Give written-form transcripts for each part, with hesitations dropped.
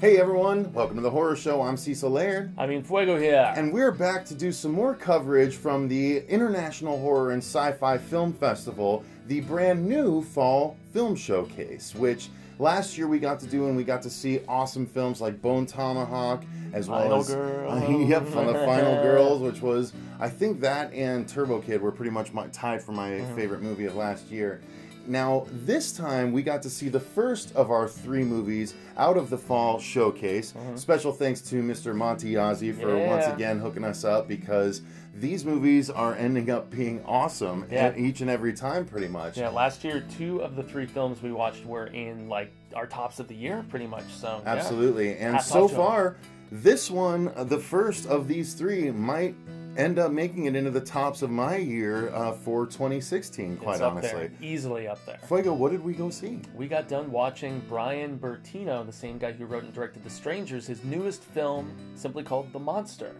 Hey everyone, welcome to the Horror Show. I'm Cecil Laird. Fuego here. And we're back to do some more coverage from the International Horror and Sci-Fi Film Festival, the brand new Fall Film Showcase, which last year we got to do, and we got to see awesome films like Bone Tomahawk, as well as yep, from the Final Girls, which was, I think that and Turbo Kid were pretty much tied for my favorite movie of last year. Now, this time we got to see the first of our 3 movies out of the Fall Showcase. Special thanks to Mr. Monte Yazzie for once again hooking us up, because these movies are ending up being awesome each and every time, pretty much. Yeah, last year 2 of the 3 films we watched were in like our tops of the year, pretty much. So absolutely, and so far, this one, the first of these 3, might end up making it into the tops of my year for 2016, quite honestly. There, easily up there. Fuego, what did we go see? We got done watching Bryan Bertino, the same guy who wrote and directed The Strangers, his newest film, simply called The Monster.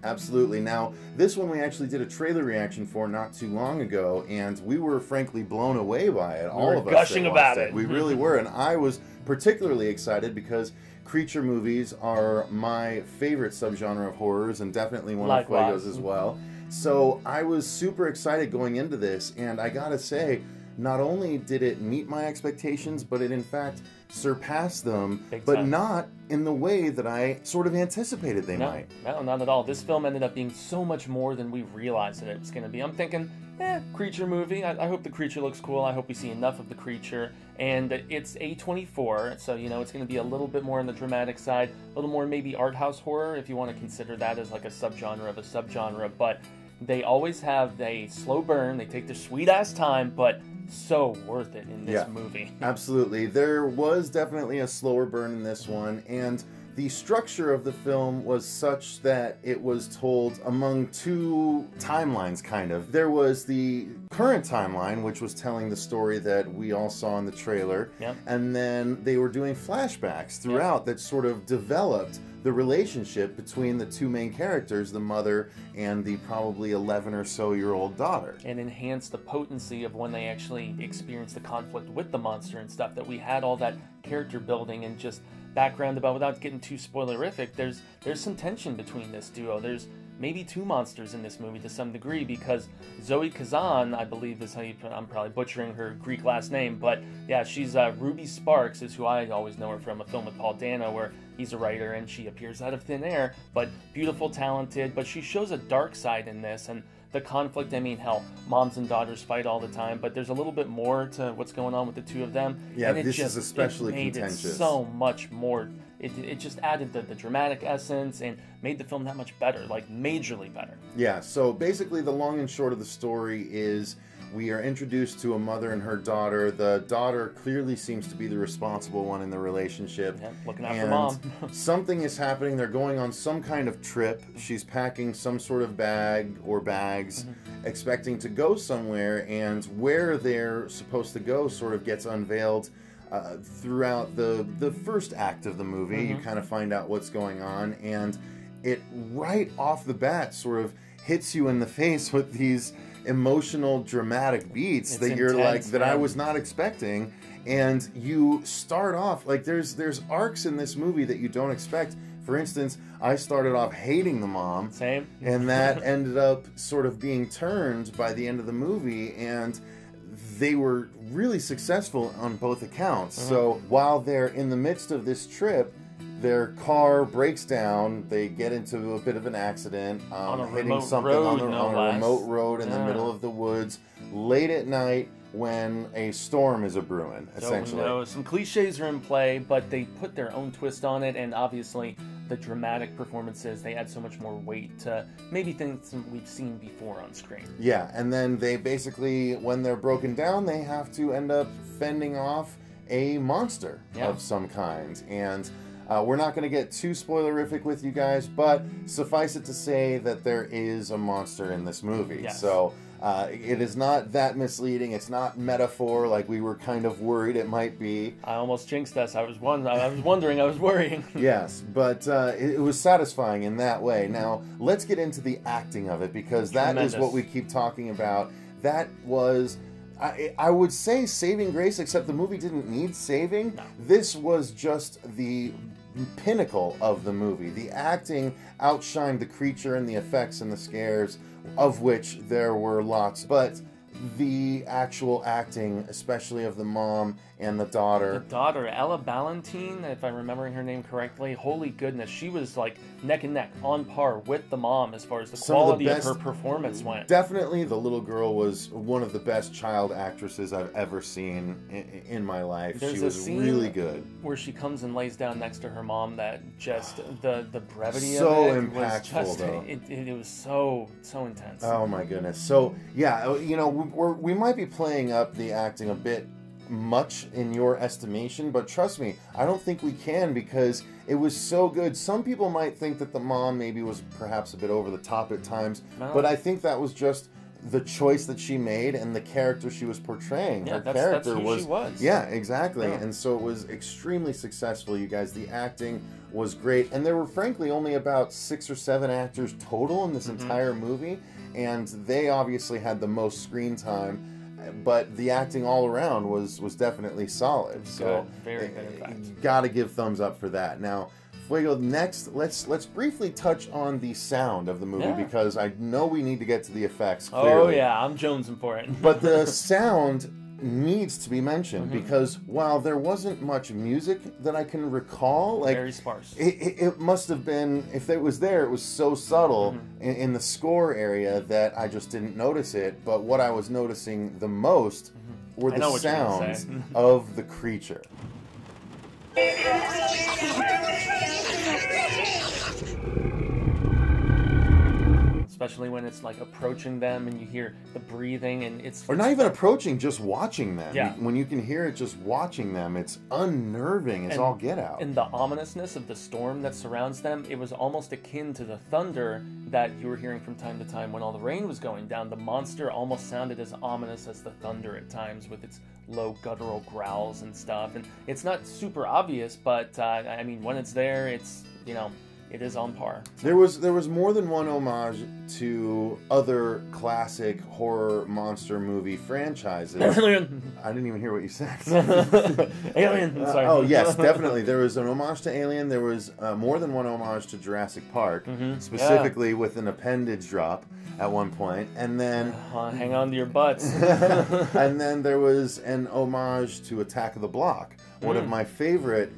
Absolutely. Now, this one we actually did a trailer reaction for not too long ago, and we were frankly blown away by it. All of us gushing about it. We really were, and I was particularly excited because creature movies are my favorite subgenre of horrors, and definitely one of Fuego's as well. So I was super excited going into this, and I gotta say, not only did it meet my expectations, but it in fact surpassed them, but not in the way that I sort of anticipated they might. No, not at all. This film ended up being so much more than we realized that it was going to be. I'm thinking, creature movie. I hope the creature looks cool. I hope we see enough of the creature. And it's A24, so, you know, it's going to be a little bit more on the dramatic side, a little more maybe art house horror, if you want to consider that as like a subgenre of a subgenre. But they always have a slow burn. They take their sweet-ass time, but so worth it in this movie. Absolutely. There was definitely a slower burn in this one, and the structure of the film was such that it was told among 2 timelines, kind of. There was the current timeline, which was telling the story that we all saw in the trailer, and then they were doing flashbacks throughout that sort of developed the relationship between the 2 main characters, the mother and the probably 11 or so year old daughter. And enhance the potency of when they actually experience the conflict with the monster and stuff, that we had all that character building and just background about, without getting too spoilerific, there's some tension between this duo. There's maybe 2 monsters in this movie to some degree, because Zoe Kazan, I believe is how you put, I'm probably butchering her Greek last name, but yeah, she's Ruby Sparks is who I always know her from, a film with Paul Dano where he's a writer and she appears out of thin air, but beautiful, talented, but she shows a dark side in this, and the conflict, I mean, hell, moms and daughters fight all the time, but there's a little bit more to what's going on with the 2 of them. Yeah, and this is especially contentious. It so much more. It just added the dramatic essence and made the film that much better, like majorly better. Yeah, so basically the long and short of the story is we are introduced to a mother and her daughter. The daughter clearly seems to be the responsible one in the relationship. Yeah, looking after mom. Something is happening. They're going on some kind of trip. She's packing some sort of bag or bags, expecting to go somewhere, and where they're supposed to go sort of gets unveiled throughout the first act of the movie. You kind of find out what's going on, and it right off the bat sort of hits you in the face with these emotional, dramatic beats that you're like, that I was not expecting. And you start off like there's arcs in this movie that you don't expect. For instance, I started off hating the mom. Same. And that ended up sort of being turned by the end of the movie, and they were really successful on both accounts. So while they're in the midst of this trip, their car breaks down. They get into a bit of an accident, hitting something on a remote road in the middle of the woods, late at night when a storm is a-brewing, essentially. So, some cliches are in play, but they put their own twist on it, and obviously the dramatic performances, they add so much more weight to maybe things we've seen before on screen. Yeah, and then they basically, when they're broken down, they have to end up fending off a monster of some kind. And we're not going to get too spoilerific with you guys, but suffice it to say that there is a monster in this movie. So it is not that misleading. It's not metaphor like we were kind of worried it might be. I almost jinxed us. I was worrying. Yes, but it was satisfying in that way. Now, let's get into the acting of it, because that is what we keep talking about. That was, I would say, saving grace, except the movie didn't need saving. No. This was just the pinnacle of the movie. The acting outshined the creature and the effects and the scares, of which there were lots, but the actual acting, especially of the mom and the daughter. The daughter, Ella Ballantine, if I'm remembering her name correctly, holy goodness, she was like neck and neck, on par with the mom as far as the quality of her performance went. Definitely, the little girl was one of the best child actresses I've ever seen in my life. She was really good. Where she comes and lays down next to her mom, that just, the brevity so of it impactful, was just, though. it was so intense. Oh my goodness. So, yeah, you know, we might be playing up the acting a bit much in your estimation, but trust me, I don't think we can, because it was so good. Some people might think that the mom maybe was perhaps a bit over the top at times, but I think that was just the choice that she made and the character she was portraying. Yeah, Her character that's who she was. Yeah, exactly. Yeah. And so it was extremely successful, you guys. The acting was great, and there were frankly only about 6 or 7 actors total in this entire movie, and they obviously had the most screen time. But the acting all around was definitely solid. So good. Very good, in fact. Got to give thumbs up for that. Now, Fuego, next, let's briefly touch on the sound of the movie, because I know we need to get to the effects, clearly. Oh yeah, I'm jonesing for it. But the sound needs to be mentioned, because while there wasn't much music that I can recall, like, very sparse. It must have been, if it was there, it was so subtle in the score area that I just didn't notice it. But what I was noticing the most were the sounds of the creature. Especially when it's like approaching them and you hear the breathing, and or not even approaching, just watching them. Yeah. When you can hear it just watching them, it's unnerving as all get out. And the ominousness of the storm that surrounds them, it was almost akin to the thunder that you were hearing from time to time when all the rain was going down. The monster almost sounded as ominous as the thunder at times, with its low guttural growls and stuff. And it's not super obvious, but I mean, when it's there, it's, you know, it is on par. There was more than one homage to other classic horror monster movie franchises. Alien. I didn't even hear what you said. Alien. Sorry. Oh yes, definitely. There was an homage to Alien. There was more than one homage to Jurassic Park, specifically with an appendage drop at one point, and then hang on to your butts. and then there was an homage to Attack of the Block, one of my favorite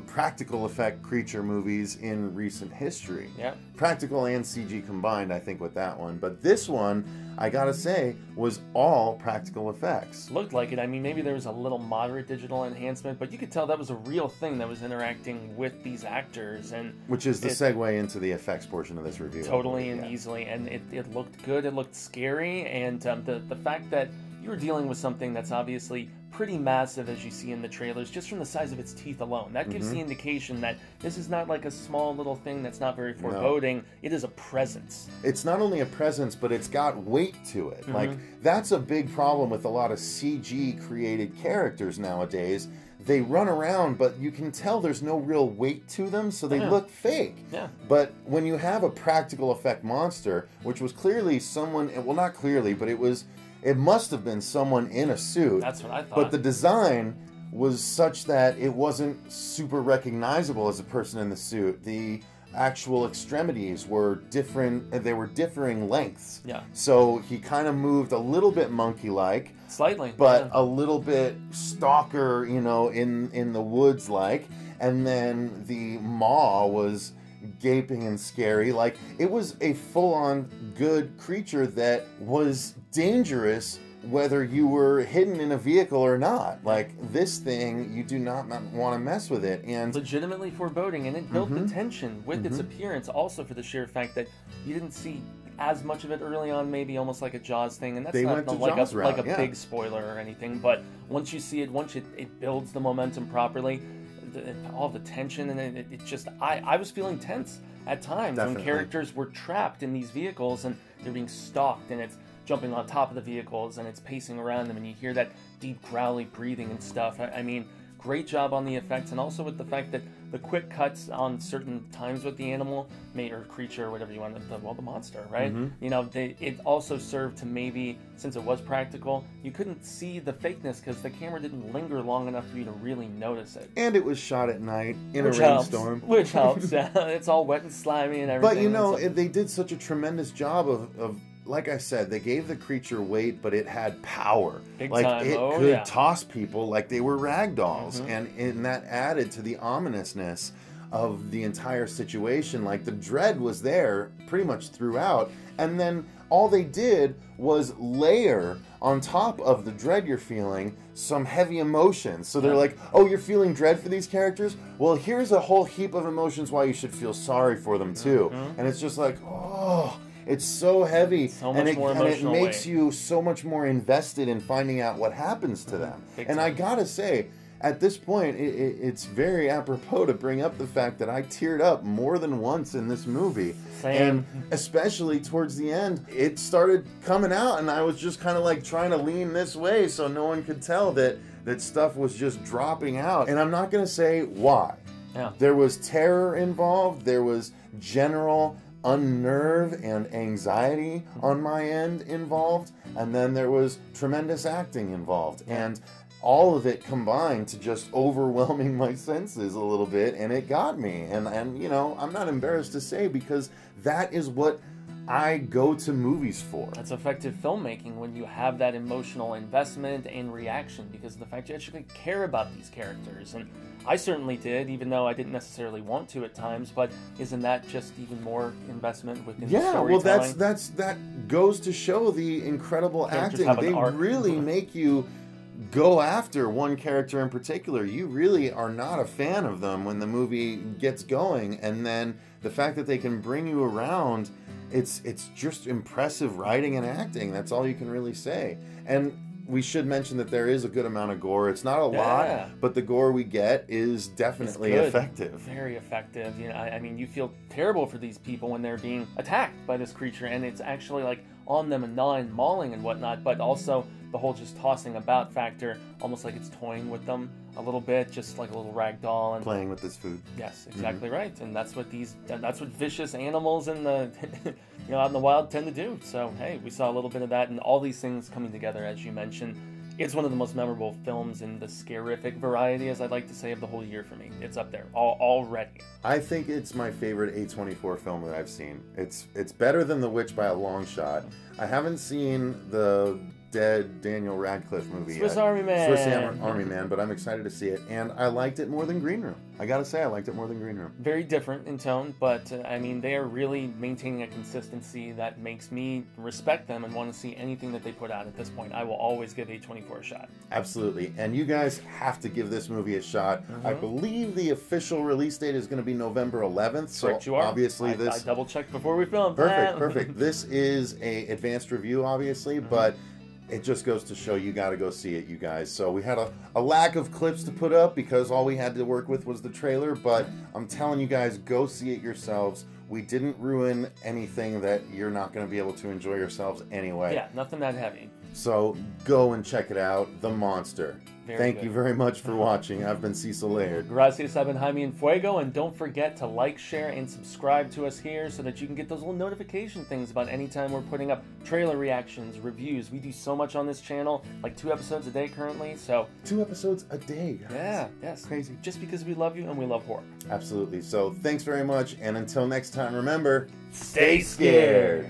practical effect creature movies in recent history. Yeah. Practical and CG combined, I think, with that one. But this one, I gotta say, was all practical effects. Looked like it. I mean, maybe there was a little moderate digital enhancement, but you could tell that was a real thing that was interacting with these actors. And which is the segue into the effects portion of this review. Totally and easily. And it looked good. It looked scary. And the fact that you were dealing with something that's obviously pretty massive, as you see in the trailers, just from the size of its teeth alone. That gives the indication that this is not like a small little thing that's not very foreboding. No. It is a presence. It's not only a presence, but it's got weight to it. Like, that's a big problem with a lot of CG-created characters nowadays. They run around, but you can tell there's no real weight to them, so they look fake. Yeah. But when you have a practical effect monster, which was clearly someone, well, not clearly, but it must have been someone in a suit. That's what I thought. But the design was such that it wasn't super recognizable as a person in the suit. The actual extremities were different. They were differing lengths. Yeah. So he kind of moved a little bit monkey-like. Slightly. But a little bit stalker, you know, in the woods-like. And then the maw was gaping and scary. Like, it was a full-on good creature that was dangerous whether you were hidden in a vehicle or not. Like, this thing, you do not want to mess with it. And legitimately foreboding, and it built the tension with its appearance, also for the sheer fact that you didn't see as much of it early on, maybe almost like a Jaws thing, and that's not like a big spoiler or anything, but once you see it, once it builds the momentum properly, all the tension, and it just, I was feeling tense at times. Definitely. When characters were trapped in these vehicles and they're being stalked, and it's jumping on top of the vehicles and it's pacing around them, and you hear that deep growly breathing and stuff. I mean, great job on the effects, and also with the fact that the quick cuts on certain times with the animal, or creature, or whatever you want, the monster, right? You know, it also served to maybe, since it was practical, you couldn't see the fakeness because the camera didn't linger long enough for you to really notice it. And it was shot at night in Which a rainstorm. Which helps. It's all wet and slimy and everything. But you know, they did such a tremendous job of, like I said, they gave the creature weight, but it had power. Big like time. it Oh, could yeah. toss people like they were rag dolls, and that added to the ominousness of the entire situation. Like the dread was there pretty much throughout, and then all they did was layer on top of the dread you're feeling some heavy emotions. So they're like, oh, you're feeling dread for these characters? Well, here's a whole heap of emotions why you should feel sorry for them too. And it's just like, oh, it's so heavy, so much more emotional and it makes weight. you so much more invested in finding out what happens to them. Big And time. I gotta say, at this point, it's very apropos to bring up the fact that I teared up more than once in this movie. Same. And especially towards the end, it started coming out, and I was just kind of like trying to lean this way so no one could tell that stuff was just dropping out. And I'm not gonna say why. Yeah. There was terror involved, there was general unnerve and anxiety on my end involved, and then there was tremendous acting involved, and all of it combined to just overwhelming my senses a little bit, and it got me. And you know, I'm not embarrassed to say, because that is what I go to movies for. That's effective filmmaking, when you have that emotional investment and reaction, because of the fact you actually care about these characters. And I certainly did, even though I didn't necessarily want to at times. But isn't that just even more investment within the storytelling? Well, that goes to show the incredible Characters acting. have an They arc. really make you go after one character in particular. You really are not a fan of them when the movie gets going, and then the fact that they can bring you around, it's just impressive writing and acting. That's all you can really say. And we should mention that there is a good amount of gore. It's not a lot, but the gore we get is definitely effective. Very effective. You know, I mean, you feel terrible for these people when they're being attacked by this creature, and it's actually like on them and gnawing, mauling and whatnot, but also the whole just tossing about factor, almost like it's toying with them a little bit, just like a little rag doll, and playing with this food. Yes, exactly right. And that's what vicious animals in the out in the wild tend to do. So hey, we saw a little bit of that, and all these things coming together, as you mentioned. It's one of the most memorable films in the scarific variety, as I'd like to say, of the whole year for me. It's up there already. I think it's my favorite A24 film that I've seen. It's better than The Witch by a long shot. I haven't seen the dead Daniel Radcliffe movie Swiss yet. Army Man. Swiss Army Man, but I'm excited to see it. And I liked it more than Green Room. I gotta say, I liked it more than Green Room. Very different in tone, but I mean, they are really maintaining a consistency that makes me respect them and want to see anything that they put out at this point. I will always give A24 a shot. Absolutely. And you guys have to give this movie a shot. I believe the official release date is going to be November 11th. So Correct, you are. obviously I this... double-checked before we filmed. Perfect. This is a advanced review, obviously, but it just goes to show you got to go see it, you guys. So we had a lack of clips to put up because all we had to work with was the trailer, but I'm telling you guys, go see it yourselves. We didn't ruin anything that you're not going to be able to enjoy yourselves anyway. Yeah, nothing that heavy. So go and check it out, The Monster. Thank good. you very much for watching. I've been Cecil Laird. Gracias, I've been Jaime and Fuego, and don't forget to like, share, and subscribe to us here so that you can get those little notification things about anytime we're putting up trailer reactions, reviews. We do so much on this channel, like 2 episodes a day currently, so... 2 episodes a day, guys. Yeah, yes. Crazy. Just because we love you and we love horror. Absolutely. So thanks very much, and until next time, remember, Stay scared.